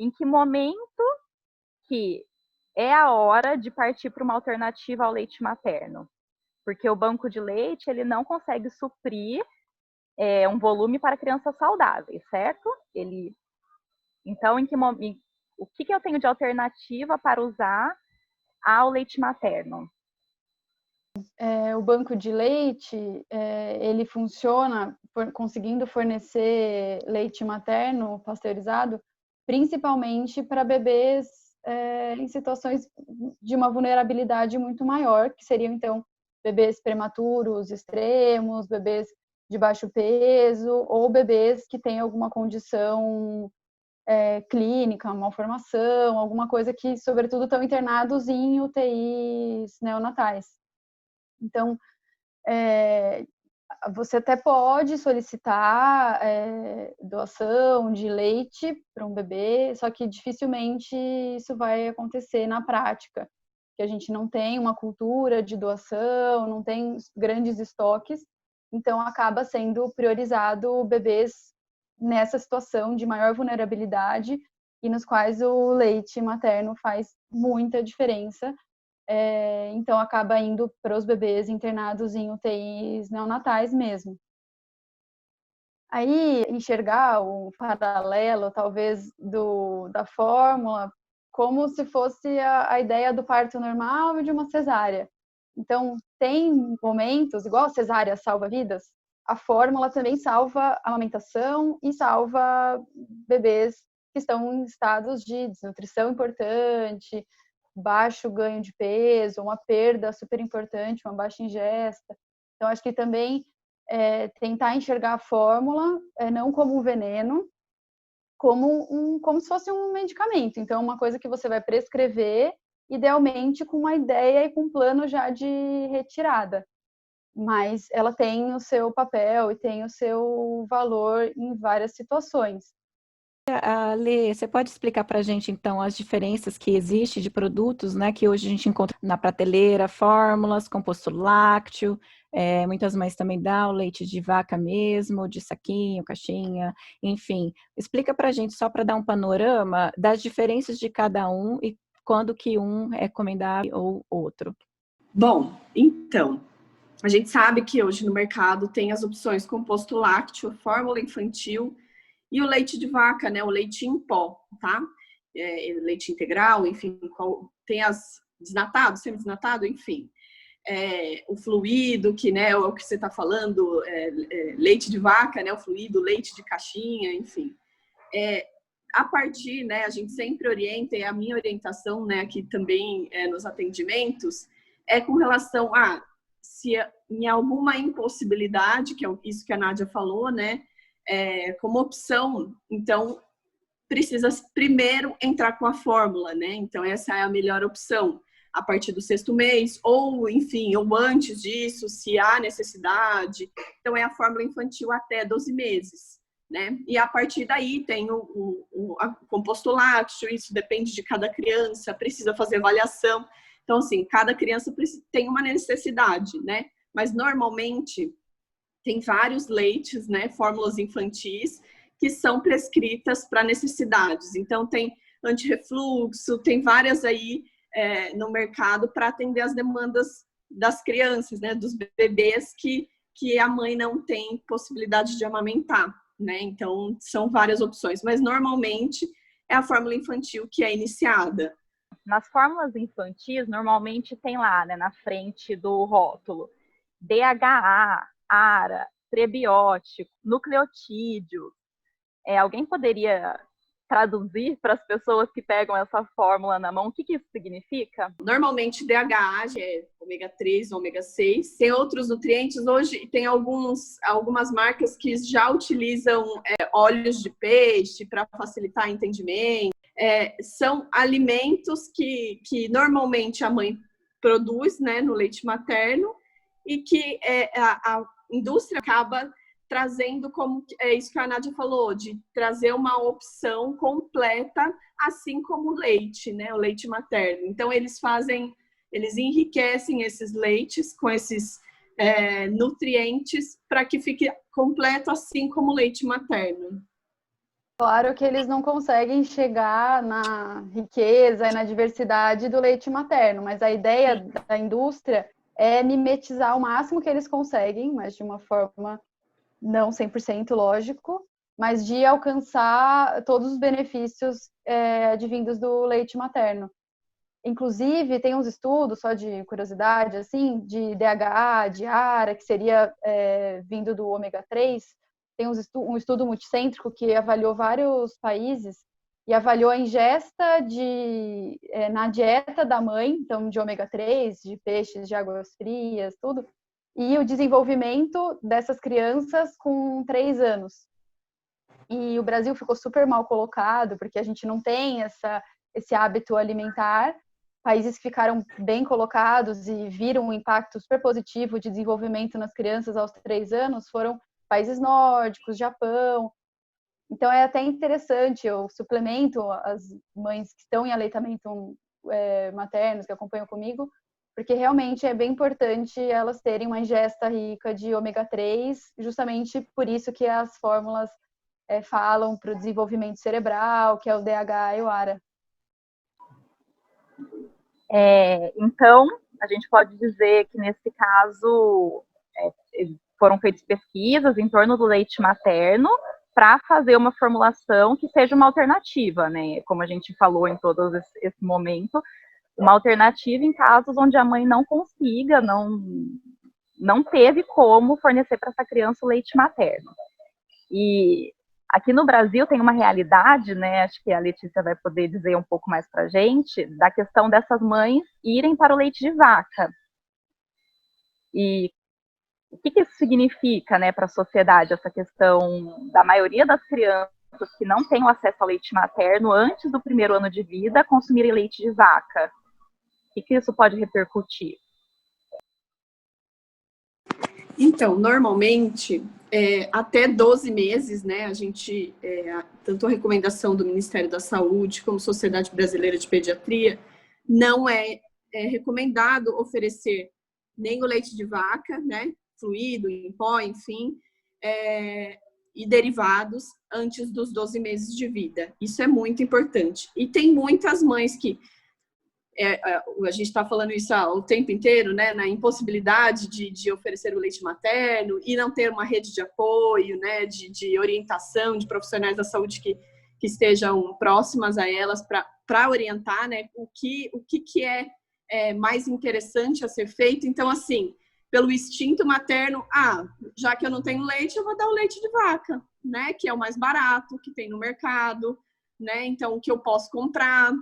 em que momento que é a hora de partir para uma alternativa ao leite materno. Porque o banco de leite, ele não consegue suprir um volume para crianças saudáveis, certo? Então, o que eu tenho de alternativa para usar ao leite materno? O banco de leite, ele funciona conseguindo fornecer leite materno pasteurizado, principalmente para bebês em situações de uma vulnerabilidade muito maior, que seriam, então, bebês prematuros extremos, bebês de baixo peso, ou bebês que têm alguma condição clínica, malformação, alguma coisa que, sobretudo, estão internados em UTIs neonatais. Então, você até pode solicitar doação de leite para um bebê, só que dificilmente isso vai acontecer na prática, porque a gente não tem uma cultura de doação, não tem grandes estoques, então acaba sendo priorizado bebês nessa situação de maior vulnerabilidade e nos quais o leite materno faz muita diferença. Então acaba indo para os bebês internados em UTIs neonatais mesmo. Aí enxergar o paralelo, talvez, da fórmula como se fosse a ideia do parto normal e de uma cesárea. Então, tem momentos, igual a cesárea salva vidas, a fórmula também salva a amamentação e salva bebês que estão em estados de desnutrição importante, baixo ganho de peso, uma perda super importante, uma baixa ingesta. Então, acho que também tentar enxergar a fórmula não como um veneno, como se fosse um medicamento. Então, uma coisa que você vai prescrever, idealmente com uma ideia e com um plano já de retirada. Mas ela tem o seu papel e tem o seu valor em várias situações. Lê, você pode explicar para a gente, então, as diferenças que existem de produtos, né, que hoje a gente encontra na prateleira, fórmulas, composto lácteo, muitas mães também dão o leite de vaca mesmo, de saquinho, caixinha, enfim. Explica para a gente, só para dar um panorama das diferenças de cada um e quando que um é recomendável ou outro. Bom, então, a gente sabe que hoje no mercado tem as opções composto lácteo, fórmula infantil, e o leite de vaca, né? O leite em pó, tá? Leite integral, enfim, tem as desnatado, semi-desnatado, enfim. O fluido, que, né, é o que você está falando, leite de vaca, né? O fluido, leite de caixinha, enfim. A partir, né, a gente sempre orienta, e a minha orientação, né, aqui também nos atendimentos, é com relação a se em alguma impossibilidade, que é isso que a Nádia falou, né? Como opção, então precisa primeiro entrar com a fórmula, né? Então essa é a melhor opção a partir do 6º mês, ou enfim, ou antes disso, se há necessidade. Então é a fórmula infantil até 12 meses, né? E a partir daí tem o composto lácteo, isso depende de cada criança, precisa fazer avaliação. Então assim, cada criança tem uma necessidade, né? Mas normalmente tem vários leites, né, fórmulas infantis, que são prescritas para necessidades. Então, tem antirrefluxo, tem várias aí no mercado para atender as demandas das crianças, né, dos bebês que a mãe não tem possibilidade de amamentar, né? Então, são várias opções. Mas, normalmente, é a fórmula infantil que é iniciada. Nas fórmulas infantis, normalmente tem lá, né, na frente do rótulo, DHA, ARA, prebiótico, nucleotídeo. Alguém poderia traduzir para as pessoas que pegam essa fórmula na mão o que isso significa? Normalmente DHA é ômega 3, ômega 6. Tem outros nutrientes. Hoje tem algumas marcas que já utilizam óleos de peixe para facilitar o entendimento. São alimentos que normalmente a mãe produz, né, no leite materno, e que a indústria acaba trazendo, como isso que a Nádia falou, de trazer uma opção completa, assim como o leite, né, o leite materno. Então, eles enriquecem esses leites com esses nutrientes para que fique completo, assim como o leite materno. Claro que eles não conseguem chegar na riqueza e na diversidade do leite materno, mas a ideia da indústria é mimetizar o máximo que eles conseguem, mas de uma forma não 100% lógico, mas de alcançar todos os benefícios advindos do leite materno. Inclusive, tem uns estudos, só de curiosidade, assim, de DHA, de ARA, que seria vindo do ômega 3. Tem um estudo multicêntrico que avaliou vários países e avaliou a ingesta na dieta da mãe, então de ômega 3, de peixes, de águas frias, tudo, e o desenvolvimento dessas crianças com 3 anos. E o Brasil ficou super mal colocado, porque a gente não tem esse hábito alimentar. Países que ficaram bem colocados e viram um impacto super positivo de desenvolvimento nas crianças aos 3 anos foram países nórdicos, Japão. Então é até interessante, eu suplemento as mães que estão em aleitamento maternos, que acompanham comigo, porque realmente é bem importante elas terem uma ingesta rica de ômega 3, justamente por isso que as fórmulas falam para o desenvolvimento cerebral, que é o DHA e o ARA. Então, a gente pode dizer que, nesse caso, foram feitas pesquisas em torno do leite materno para fazer uma formulação que seja uma alternativa, né? Como a gente falou em todo esse momento, uma alternativa em casos onde a mãe não consiga, não teve como fornecer para essa criança o leite materno. E aqui no Brasil tem uma realidade, né? Acho que a Letícia vai poder dizer um pouco mais para a gente, da questão dessas mães irem para o leite de vaca. E o que isso significa, né, para a sociedade, essa questão da maioria das crianças que não têm acesso ao leite materno antes do 1º ano de vida consumirem leite de vaca? O que isso pode repercutir? Então, normalmente, até 12 meses, né, a gente, tanto a recomendação do Ministério da Saúde como Sociedade Brasileira de Pediatria, não é recomendado oferecer nem o leite de vaca, né, fluido, em pó, enfim, e derivados antes dos 12 meses de vida. Isso é muito importante. E tem muitas mães que a gente está falando isso o tempo inteiro, né, na impossibilidade de oferecer o leite materno e não ter uma rede de apoio, né, de orientação de profissionais da saúde que estejam próximas a elas para orientar, né, o que é mais interessante a ser feito. Então, assim, pelo instinto materno, já que eu não tenho leite, eu vou dar o leite de vaca, né, que é o mais barato, que tem no mercado, né, então o que eu posso comprar.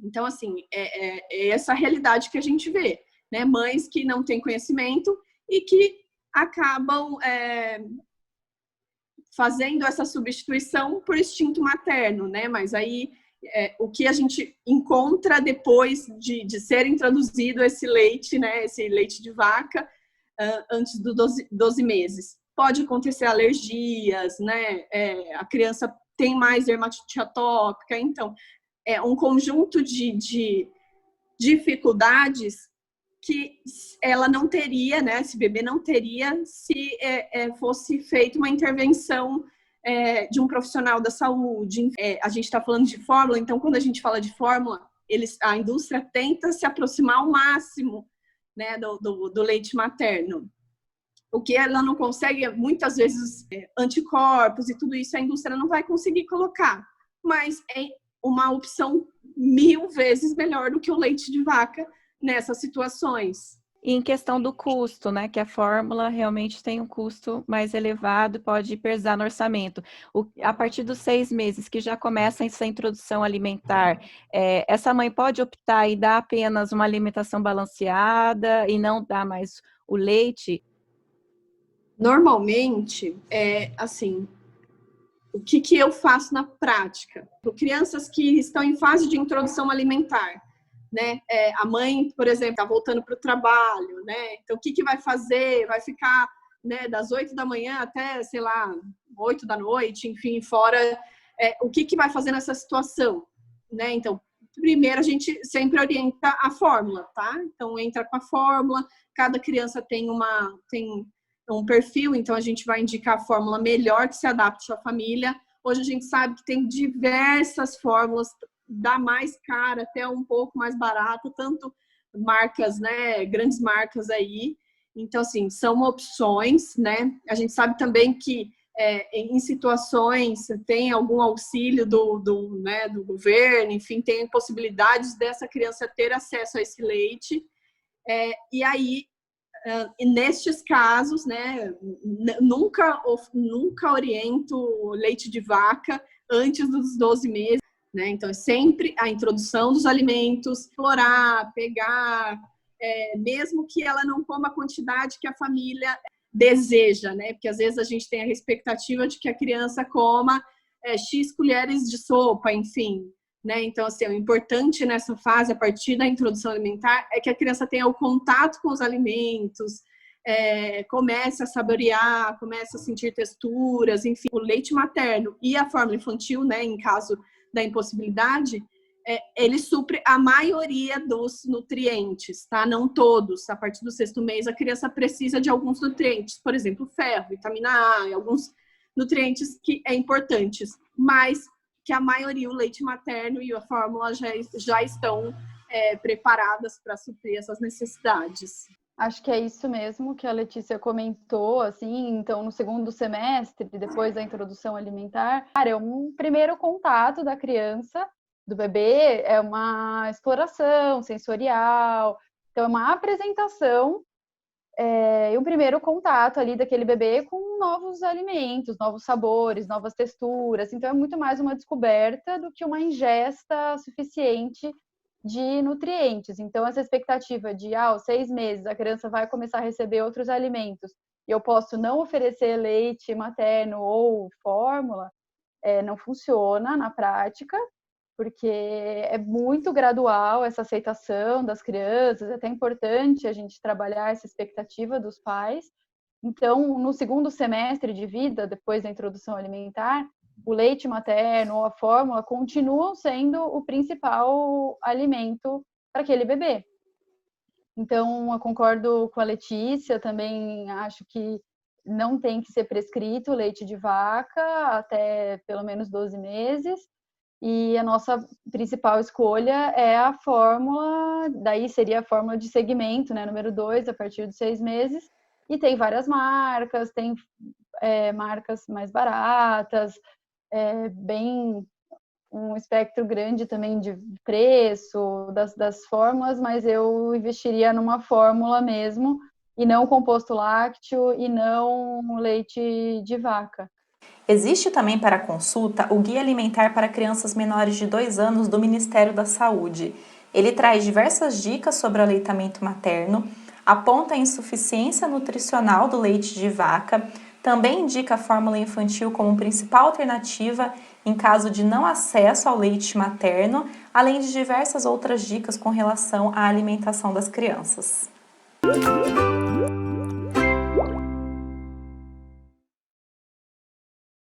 Então, assim, é essa realidade que a gente vê, né? Mães que não têm conhecimento e que acabam fazendo essa substituição por instinto materno, né? Mas aí, o que a gente encontra depois de ser introduzido esse leite, né? Esse leite de vaca, antes dos 12 meses. Pode acontecer alergias, né? A criança tem mais dermatite atópica, então um conjunto de dificuldades que ela não teria, né? Esse bebê não teria se fosse feita uma intervenção de um profissional da saúde. A gente está falando de fórmula, então quando a gente fala de fórmula, a indústria tenta se aproximar ao máximo, né, do leite materno. O que ela não consegue, muitas vezes, anticorpos e tudo isso, a indústria não vai conseguir colocar. Mas uma opção 1000 vezes melhor do que o leite de vaca nessas situações. E em questão do custo, né, que a fórmula realmente tem um custo mais elevado, pode pesar no orçamento. A partir dos 6 meses que já começa essa introdução alimentar, essa mãe pode optar e dar apenas uma alimentação balanceada e não dar mais o leite? Normalmente, assim, o que eu faço na prática? Para crianças que estão em fase de introdução alimentar, né? A mãe, por exemplo, está voltando para o trabalho, né? Então, o que vai fazer? Vai ficar, né, das 8 da manhã até, sei lá, 8 da noite, enfim, fora. O que vai fazer nessa situação, né? Então, primeiro a gente sempre orienta a fórmula, tá? Então, entra com a fórmula, cada criança tem um perfil, então a gente vai indicar a fórmula melhor que se adapte à família. Hoje a gente sabe que tem diversas fórmulas, da mais cara até um pouco mais barata, tanto marcas, né, grandes marcas aí. Então, assim, são opções, né? A gente sabe também que em situações tem algum auxílio né, do governo, enfim, tem possibilidades dessa criança ter acesso a esse leite. E aí, nestes casos, né, nunca oriento leite de vaca antes dos 12 meses, né? Então, é sempre a introdução dos alimentos, explorar, pegar, mesmo que ela não coma a quantidade que a família deseja, né? Porque às vezes a gente tem a expectativa de que a criança coma X colheres de sopa, enfim, né? Então, assim, o importante nessa fase, a partir da introdução alimentar, é que a criança tenha o contato com os alimentos, comece a saborear, comece a sentir texturas, enfim. O leite materno e a fórmula infantil, né, em caso da impossibilidade, ele supre a maioria dos nutrientes, tá? Não todos. A partir do 6º mês, a criança precisa de alguns nutrientes, por exemplo, ferro, vitamina A, alguns nutrientes que importantes, mas que a maioria, o leite materno e a fórmula já estão preparadas para suprir essas necessidades. Acho que é isso mesmo que a Letícia comentou, assim, então no 2º semestre, depois da introdução alimentar, é um primeiro contato da criança, do bebê, é uma exploração sensorial, então é uma apresentação e um primeiro contato ali daquele bebê com novos alimentos, novos sabores, novas texturas, então é muito mais uma descoberta do que uma ingesta suficiente de nutrientes. Então, essa expectativa de, aos 6 meses, a criança vai começar a receber outros alimentos e eu posso não oferecer leite materno ou fórmula, não funciona na prática, porque é muito gradual essa aceitação das crianças, é até importante a gente trabalhar essa expectativa dos pais. Então, no 2º semestre de vida, depois da introdução alimentar, o leite materno ou a fórmula continuam sendo o principal alimento para aquele bebê. Então, eu concordo com a Letícia, também acho que não tem que ser prescrito leite de vaca até pelo menos 12 meses. E a nossa principal escolha é a fórmula, daí seria a fórmula de segmento, né, número 2, a partir dos 6 meses. E tem várias marcas, tem marcas mais baratas, bem um espectro grande também de preço das fórmulas, mas eu investiria numa fórmula mesmo, e não composto lácteo, e não leite de vaca. Existe também para consulta o Guia Alimentar para Crianças Menores de 2 anos do Ministério da Saúde. Ele traz diversas dicas sobre o aleitamento materno, aponta a insuficiência nutricional do leite de vaca, também indica a fórmula infantil como principal alternativa em caso de não acesso ao leite materno, além de diversas outras dicas com relação à alimentação das crianças.